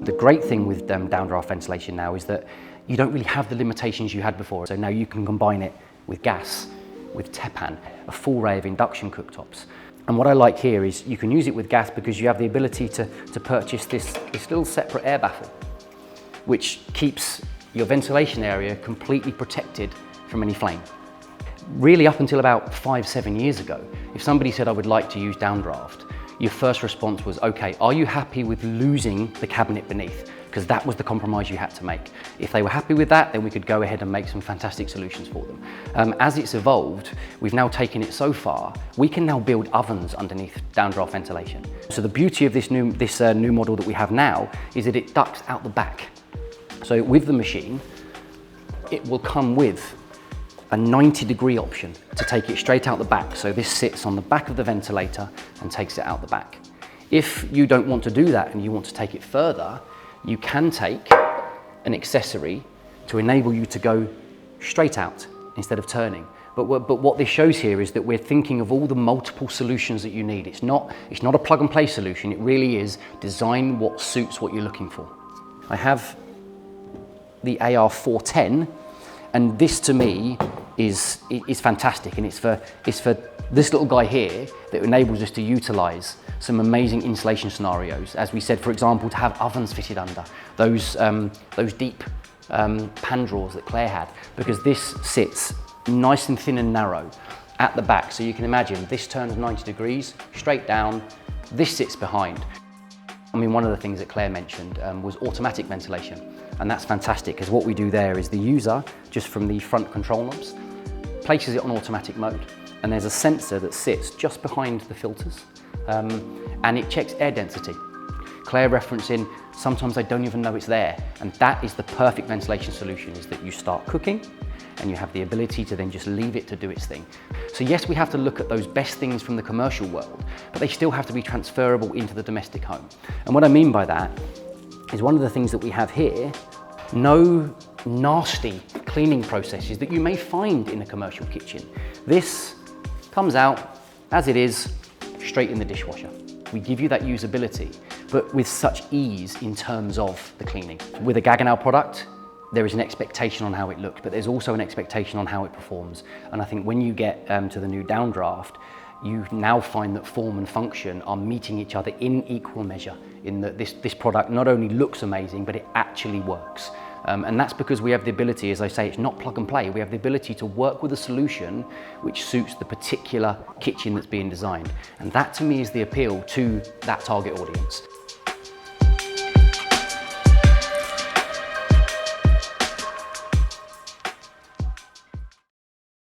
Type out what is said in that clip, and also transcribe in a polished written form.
The great thing with downdraft ventilation now is that you don't really have the limitations you had before. So now you can combine it with gas, with teppan, a full array of induction cooktops. And what I like here is you can use it with gas because you have the ability to purchase this little separate air baffle, which keeps your ventilation area completely protected from any flame. Really, up until about 5-7 years ago, if somebody said, I would like to use downdraft, your first response was, okay, are you happy with losing the cabinet beneath? Because that was the compromise you had to make. If they were happy with that, then we could go ahead and make some fantastic solutions for them. As it's evolved, we've now taken it so far, we can now build ovens underneath downdraft ventilation. So the beauty of this new model that we have now is that it ducts out the back. So with the machine, it will come with a 90-degree option to take it straight out the back. So this sits on the back of the ventilator and takes it out the back. If you don't want to do that and you want to take it further, you can take an accessory to enable you to go straight out instead of turning. But what this shows here is that we're thinking of all the multiple solutions that you need. It's not a plug and play solution. It really is design what suits what you're looking for. I have the AR410, and this to me is fantastic, and it's for this little guy here that enables us to utilize some amazing insulation scenarios. As we said, for example, to have ovens fitted under those deep pan drawers that Claire had, because this sits nice and thin and narrow at the back. So you can imagine this turns 90 degrees straight down, this sits behind. I mean, one of the things that Claire mentioned was automatic ventilation, and that's fantastic because what we do there is the user, just from the front control knobs, places it on automatic mode, and there's a sensor that sits just behind the filters, and it checks air density. Claire referencing, sometimes I don't even know it's there, and that is the perfect ventilation solution, is that you start cooking and you have the ability to then just leave it to do its thing. So yes, we have to look at those best things from the commercial world, but they still have to be transferable into the domestic home. And what I mean by that is one of the things that we have here, no nasty cleaning processes that you may find in a commercial kitchen. This comes out as it is, straight in the dishwasher. We give you that usability, but with such ease in terms of the cleaning. With a Gaggenau product, there is an expectation on how it looks, but there's also an expectation on how it performs. And I think when you get to the new downdraft, you now find that form and function are meeting each other in equal measure, in that this product not only looks amazing, but it actually works. And that's because we have the ability, as I say, it's not plug and play. We have the ability to work with a solution which suits the particular kitchen that's being designed. And that to me is the appeal to that target audience.